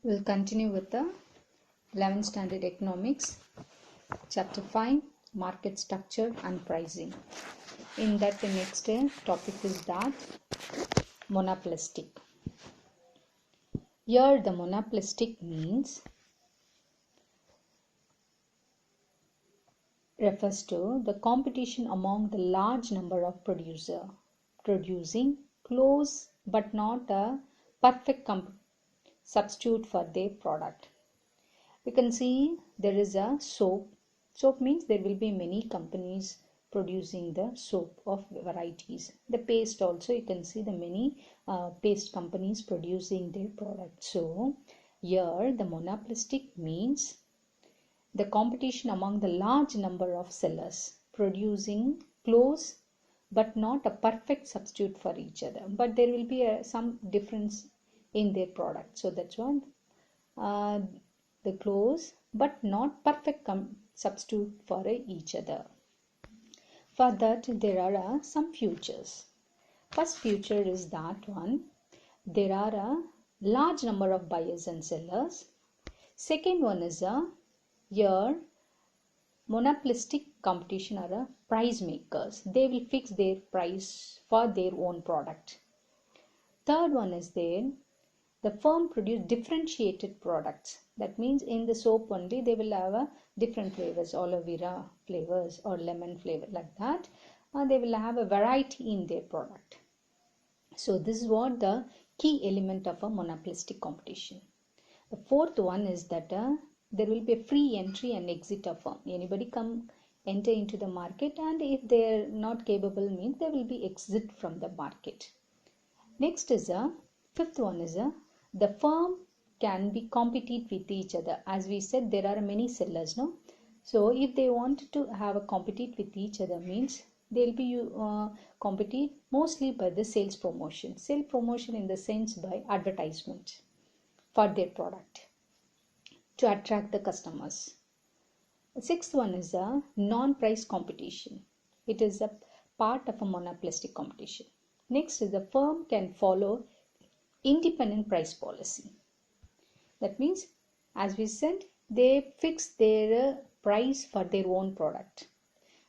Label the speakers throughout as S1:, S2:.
S1: We'll continue with the 11th standard economics, chapter 5, market structure and pricing. In that, the next topic is that monopolistic. Here the monopolistic means refers to the competition among the large number of producers producing close but not a perfect substitute for their product. We can see there is a soap. Soap means there will be many companies producing the soap of varieties. The paste also, you can see the many paste companies producing their product. So here the monopolistic means the competition among the large number of sellers producing close but not a perfect substitute for each other, but there will be some difference in their product. So that's why the close but not perfect substitute for each other. For that there are some futures. First future is that one, there are a large number of buyers and sellers. Second one is here monopolistic competition are price makers. They will fix their price for their own product. Third one is there, the firm produce differentiated products. That means in the soap only they will have different flavors, aloe vera flavors or lemon flavor, like that. They will have a variety in their product. So this is what the key element of a monopolistic competition. The fourth one is that there will be a free entry and exit of firm. Anybody enter into the market, and if they are not capable means they will be exit from the market. Next is fifth one is the firm can be compete with each other. As we said, there are many sellers, no? So if they want to have a compete with each other means they'll be compete mostly by the sales promotion. Sales promotion in the sense by advertisement for their product to attract the customers. The sixth one is a non-price competition. It is a part of a monopolistic competition. Next is the firm can follow independent price policy. That means, as we said, they fix their price for their own product.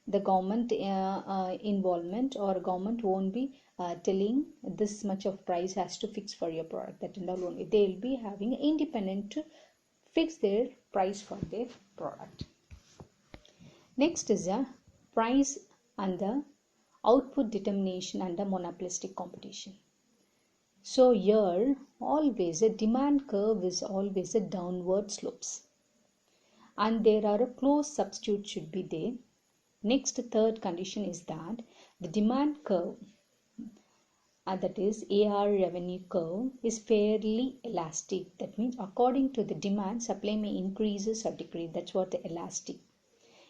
S1: The government involvement or government won't be telling this much of price has to fix for your product. That and all only. They will be having independent to fix their price for their product. Next is a price and the output determination under monopolistic competition. So here always a demand curve is always a downward slopes, and there are a close substitute should be there. Next, third condition is that the demand curve, that is AR revenue curve, is fairly elastic. That means according to the demand, supply may increases or decrease. That's what the elastic.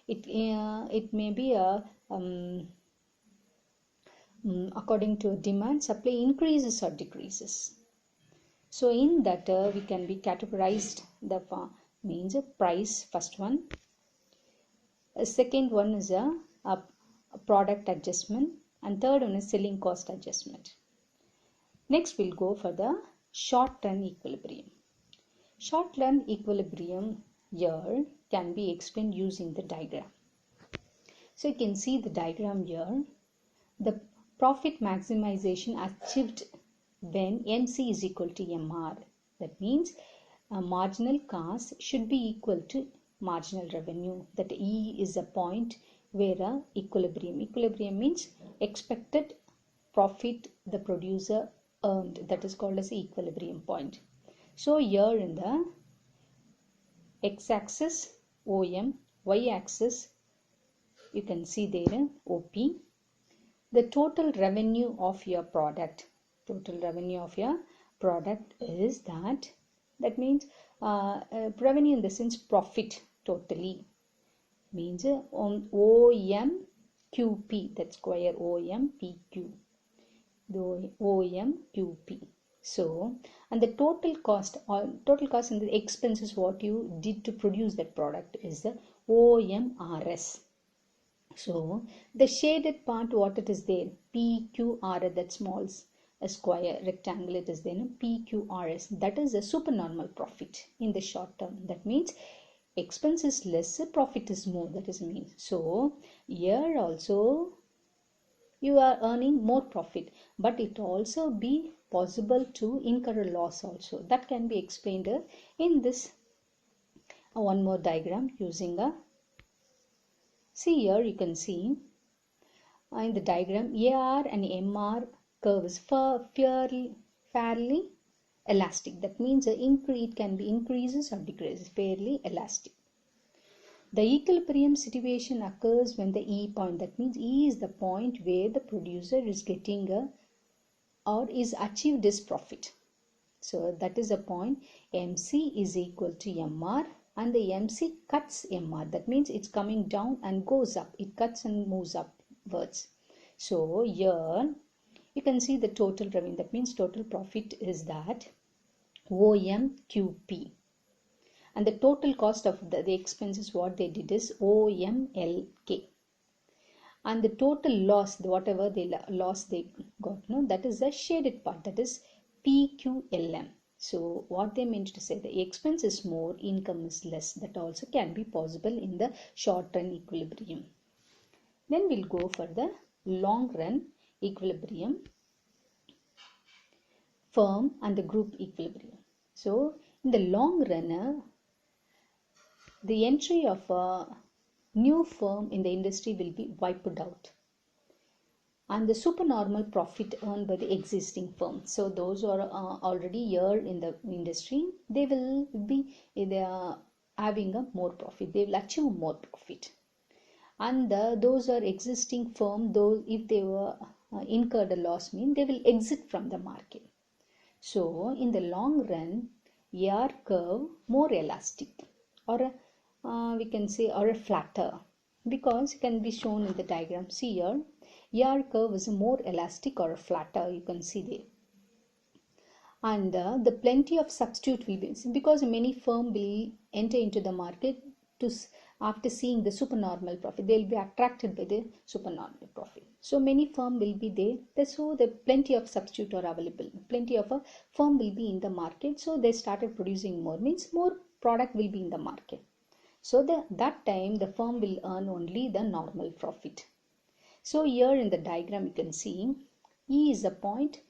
S1: It may be a according to demand, supply increases or decreases. So in that we can be categorized the means price, first one. Second one is a product adjustment, and third one is selling cost adjustment. Next we'll go for the short run equilibrium. Short run equilibrium here can be explained using the diagram. So you can see the diagram here. The profit maximization achieved when MC is equal to MR. That means marginal cost should be equal to marginal revenue. That E is a point where equilibrium. Equilibrium means expected profit the producer earned. That is called as equilibrium point. So here in the x-axis OM, y-axis you can see there OP. The total revenue of your product. Total revenue of your product is that. That means revenue in the sense profit totally. Means OMQP. That's square OMPQ. The OMQP. So, and the total cost and the expenses what you did to produce that product is the OMRS. So the shaded part, what it is there, PQR, that smalls, a square rectangle, it is then PQRS. That is a supernormal profit in the short term. That means expense is less, profit is more. That is mean. So here also you are earning more profit, but it also be possible to incur a loss also. That can be explained in this one more diagram using a, see here you can see in the diagram AR and MR curves fairly elastic. That means it can be increases or decreases, fairly elastic. The equilibrium situation occurs when the E point, that means E is the point where the producer is getting or is achieved this profit. So that is a point MC is equal to MR, and the MC cuts MR. That means it's coming down and goes up. It cuts and moves upwards. So here you can see the total revenue. That means total profit is that OMQP. And the total cost of the expenses, what they did is OMLK. And the total loss, whatever loss they got, no, that is the shaded part, that is PQLM. So what they meant to say, the expense is more, income is less. That also can be possible in the short run equilibrium. Then we'll go for the long run equilibrium, firm and the group equilibrium. So in the long run, the entry of a new firm in the industry will be wiped out, and the supernormal profit earned by the existing firm. So those who are already here in the industry, they are having a more profit. They will achieve more profit. And those are existing firm, those if they were incurred a loss, mean they will exit from the market. So in the long run, AR curve more elastic, or we can say, or a flatter, because it can be shown in the diagram. See here, AR curve is more elastic or a flatter, you can see there. And the plenty of substitute will be, because many firm will enter into the market to after seeing the supernormal profit, they will be attracted by the supernormal profit. So many firm will be there, so the plenty of substitute are available, plenty of a firm will be in the market, so they started producing more, means more product will be in the market. So that time the firm will earn only the normal profit. So here in the diagram you can see E is a point,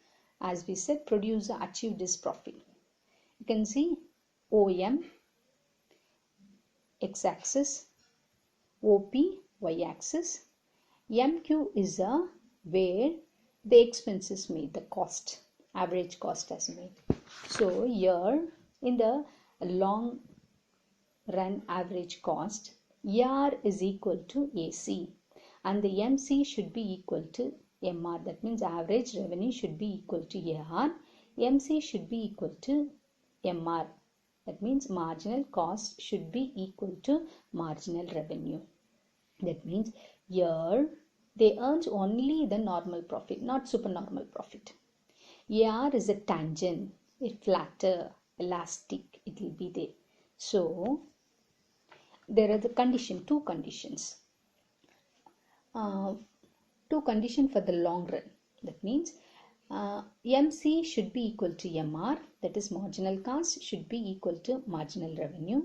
S1: as we said, producer achieved this profit. You can see OM x-axis, OP y-axis, MQ is where the expense is made, the cost, average cost as made. So here in the long run average cost, AR is equal to AC, and the MC should be equal to MR. That means average revenue should be equal to AR, MC should be equal to MR. That means marginal cost should be equal to marginal revenue. That means here they earn only the normal profit, not supernormal profit. AR is a tangent, a flatter, elastic, it will be there. So there are the two conditions. Two conditions for the long run. That means MC should be equal to MR, that is marginal cost should be equal to marginal revenue.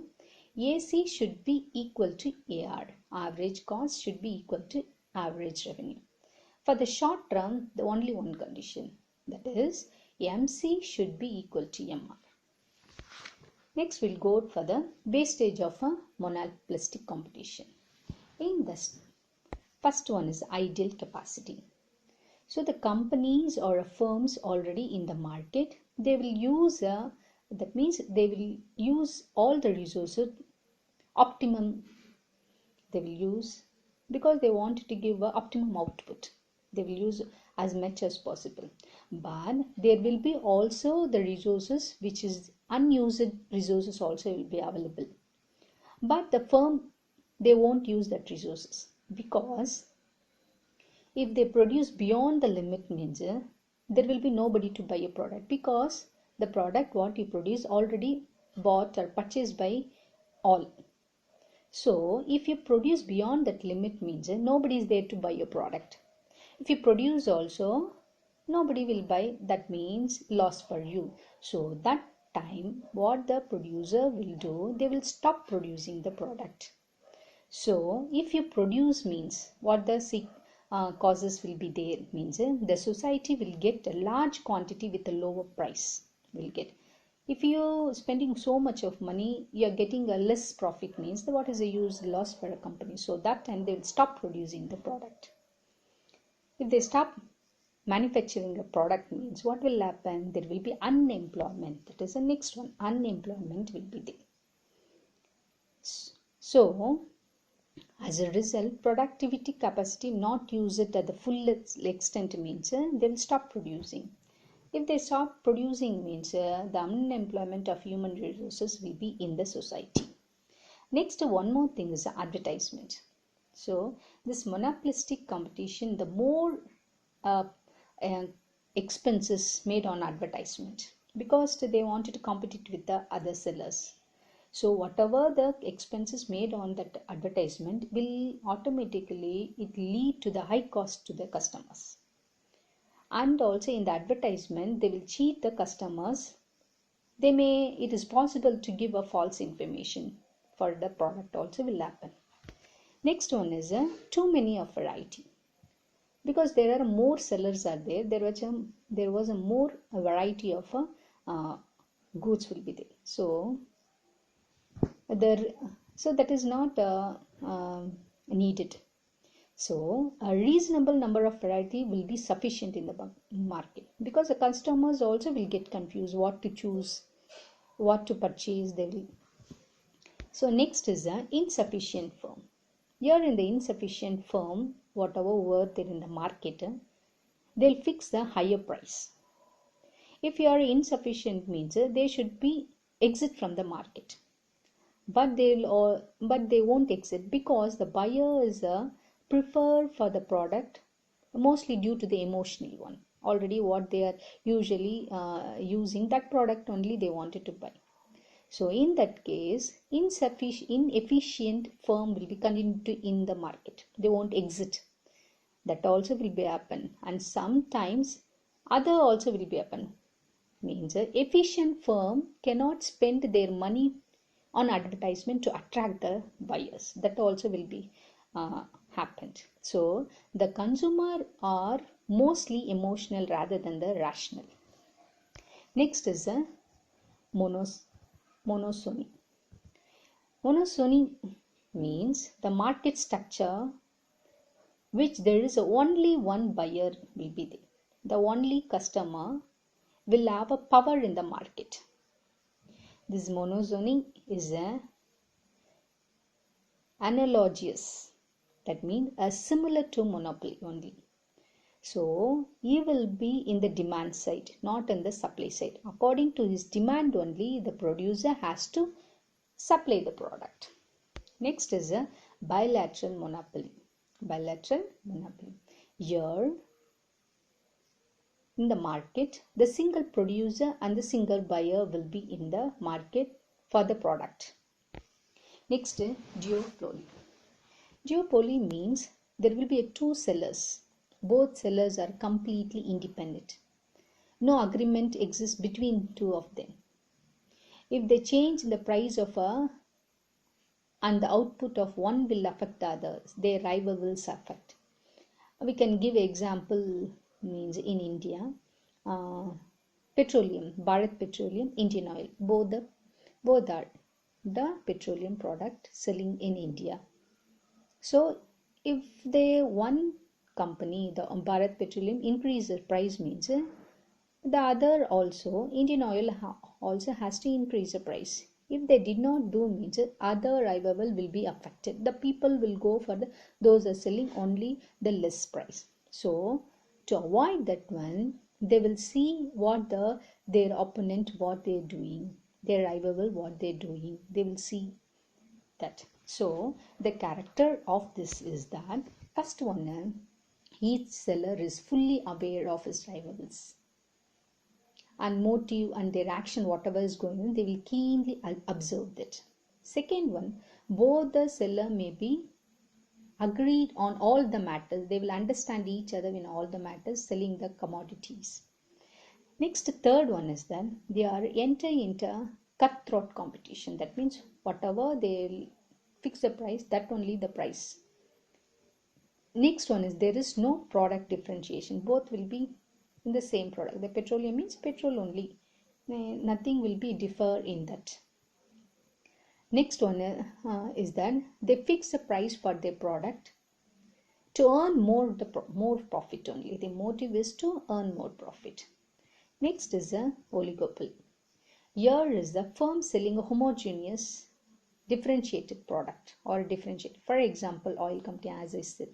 S1: AC should be equal to AR, average cost should be equal to average revenue. For the short term, the only one condition, that is MC should be equal to MR. Next we'll go for the wastage of a monopolistic competition. In this first one is ideal capacity. So the companies or firms already in the market, they will use that means they will use all the resources optimum. They will use, because they want to give optimum output, they will use as much as possible. But there will be also the resources which is unused resources also will be available. But the firm, they won't use that resources, because if they produce beyond the limit means there will be nobody to buy a product, because the product what you produce already bought or purchased by all. So if you produce beyond that limit means nobody is there to buy your product. If you produce also, nobody will buy. That means loss for you. So that time what the producer will do, they will stop producing the product. So if you produce means what the causes will be there means the society will get a large quantity with a lower price will get. If you spending so much of money, you are getting a less profit means what is the use, loss for a company. So that time they will stop producing the product. If they stop manufacturing a product means what will happen, there will be unemployment. That is the next one, unemployment will be there. So as a result, productivity capacity not used at the full extent means they will stop producing. If they stop producing means the unemployment of human resources will be in the society. Next, one more thing is advertisement. So this monopolistic competition, the more expenses made on advertisement because they wanted to compete with the other sellers. So whatever the expenses made on that advertisement will automatically it lead to the high cost to the customers. And also in the advertisement they will cheat the customers. It is possible to give a false information for the product also will happen. Next one is too many of variety. Because there are more sellers are there, there was a more variety of goods will be there. So that is not needed. So a reasonable number of variety will be sufficient in the market because the customers also will get confused what to choose, what to purchase. So next is the insufficient firm. Here in the insufficient firm, whatever worth there in the market, they'll fix the higher price. If you are insufficient means they should be exit from the market. But they won't exit because the buyer is prefer for the product mostly due to the emotional one. Already what they are usually using that product only they wanted to buy. So in that case, inefficient firm will be continued in the market. They won't exit. That also will be happen. And sometimes other also will be happen. Means efficient firm cannot spend their money on advertisement to attract the buyers. That also will be happened. So the consumer are mostly emotional rather than the rational. Next is a monopsony. Monopsony means the market structure which there is only one buyer will be there. The only customer will have a power in the market. This monopsony is analogous. That means similar to monopoly only. So he will be in the demand side, not in the supply side. According to his demand only, the producer has to supply the product. Next is a bilateral monopoly. Bilateral monopoly. Here in the market, the single producer and the single buyer will be in the market for the product. Next, duopoly. Duopoly means there will be two sellers. Both sellers are completely independent. No agreement exists between two of them. If they change the price of and the output of one will affect the others, their rival will affect. We can give example means in India, petroleum, Bharat Petroleum, Indian Oil, both are the petroleum product selling in India. So if one company, the Bharat Petroleum, increases price means the other also, Indian Oil also has to increase the price. If they did not do means other rival will be affected. The people will go for those are selling only the less price. So to avoid that one, they will see what their opponent what they're doing, their rival what they're doing. They will see that. So the character of this is that first one, each seller is fully aware of his rivals and motive and their action, whatever is going on, they will keenly observe that. Second one, both the seller may be agreed on all the matters. They will understand each other in all the matters selling the commodities. Next, third one is that they are entering into cutthroat competition. That means whatever they fix the price, that only the price. Next one is there is no product differentiation. Both will be in the same product. The petroleum means petrol only. Nothing will be differ in that. Next one is that they fix a price for their product to earn more profit only. The motive is to earn more profit. Next is a oligopoly. Here is the firm selling a homogeneous differentiated product or differentiated. For example, oil company, as I said.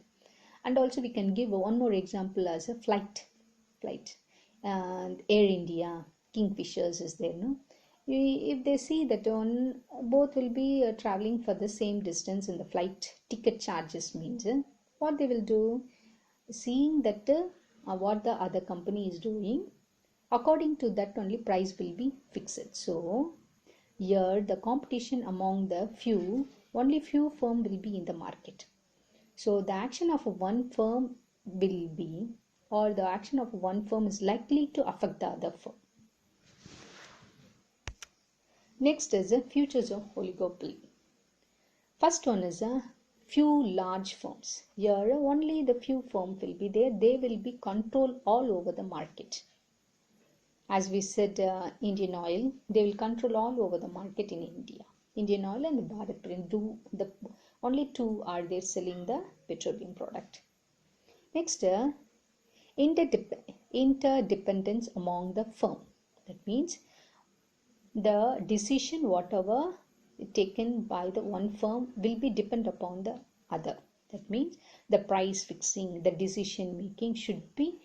S1: And also we can give one more example as a flight. And Air India, Kingfishers is there, no? If they see that both will be traveling for the same distance in the flight ticket charges means what they will do, seeing that what the other company is doing, according to that only price will be fixed. So here the competition among the only few firm will be in the market. So the action of one firm will be, or the action of one firm is likely to affect the other firm. Next is the futures of oligopoly. First one is a few large firms. Here only the few firms will be there. They will be control all over the market. As we said, Indian Oil, they will control all over the market in India. Indian Oil and the Bharat Petroleum, only two are there selling the petroleum product. Next, interdependence among the firm. That means the decision whatever taken by the one firm will be depend upon the other. That means the price fixing, the decision making should be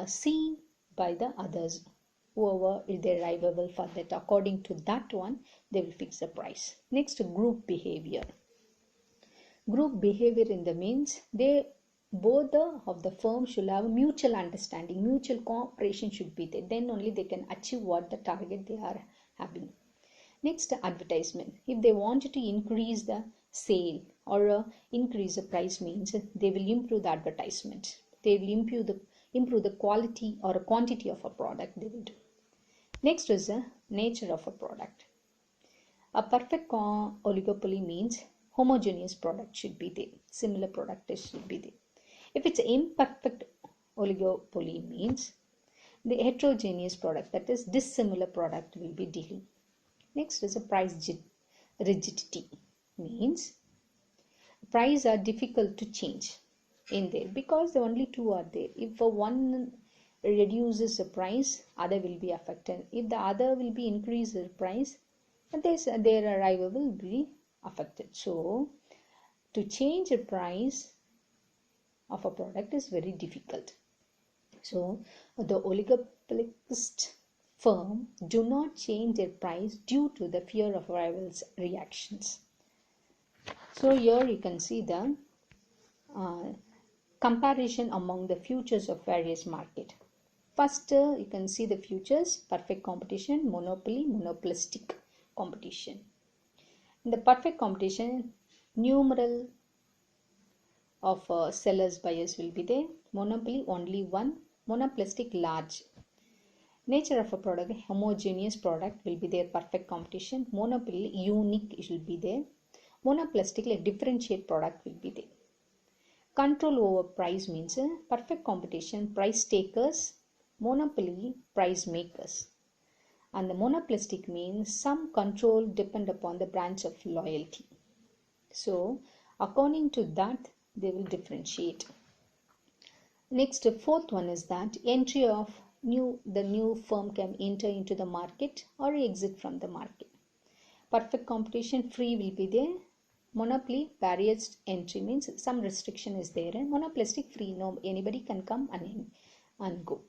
S1: seen by the others. Whoever is there arrivable for that, according to that one, they will fix the price. Next, group behavior. Group behavior in the means both of the firms should have mutual understanding, mutual cooperation should be there. Then only they can achieve what the target they are having. Next, advertisement. If they want to increase the sale or increase the price means they will improve the advertisement. They will improve the quality or quantity of a product they will do. Next is the nature of a product. A perfect oligopoly means homogeneous product should be there. Similar product should be there. If it's imperfect oligopoly means the heterogeneous product, that is dissimilar product will be dealing. Next is a price rigidity, means price are difficult to change in there because the only two are there. If one reduces the price, other will be affected. If the other will be increase the price, their arrival will be affected. So to change the price of a product is very difficult. So the oligopolist firm do not change their price due to the fear of rivals' reactions. So here you can see the comparison among the futures of various market. First, you can see the futures, perfect competition, monopoly, monopolistic competition. In the perfect competition, numeral of sellers, buyers will be there. Monopoly, only one. Monopolistic, large. Nature of a product, homogeneous product will be there, perfect competition. Monopoly, unique will be there. Monopolistic, like differentiate product will be there. Control over price means perfect competition, price takers. Monopoly, price makers. And the monopolistic means some control depend upon the branch of loyalty. So according to that they will differentiate. Next, fourth one is that entry of the new firm can enter into the market or exit from the market. Perfect competition, free will be there. Monopoly, barriers entry means some restriction is there, and monopolistic, free, no, anybody can come and go.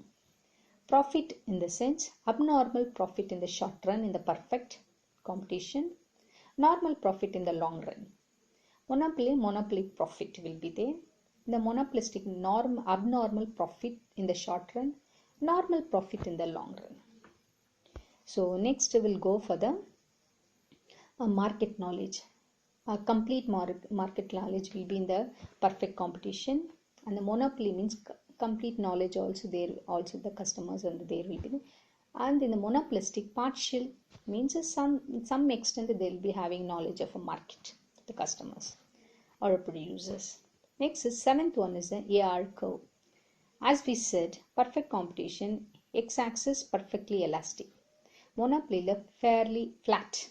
S1: Profit in the sense abnormal profit in the short run in the perfect competition, normal profit in the long run. Monopoly profit will be there. In the monopolistic, abnormal profit in the short run, normal profit in the long run. So next we will go for the market knowledge. Complete market knowledge will be in the perfect competition, and the monopoly means complete knowledge also there, also the customers and there will be. And in the monopolistic, partial means some extent they will be having knowledge of a market, the customers or producers. Next is seventh one is the AR curve. As we said, perfect competition, x-axis perfectly elastic. Monopoly fairly flat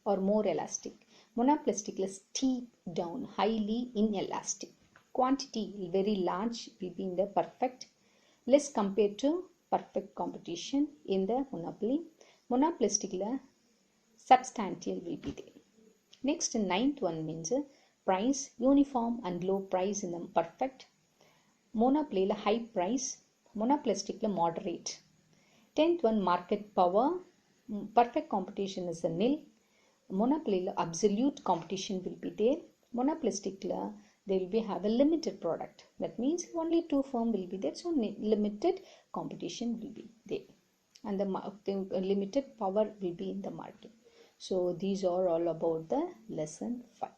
S1: or more elastic. Monopolistic steep down, highly inelastic. Quantity very large will be in the perfect, less compared to perfect competition in the monopoly. Monopolistic substantial will be there. Next, ninth one means price, uniform and low price in the perfect. Monopoly high price, monopolistic moderate. 10th one, market power, perfect competition is a nil. Monopoly absolute competition will be there. Monopolistic they will be have a limited product. That means only two firm will be there, so limited competition will be there, and the limited power will be in the market. So these are all about the lesson 5.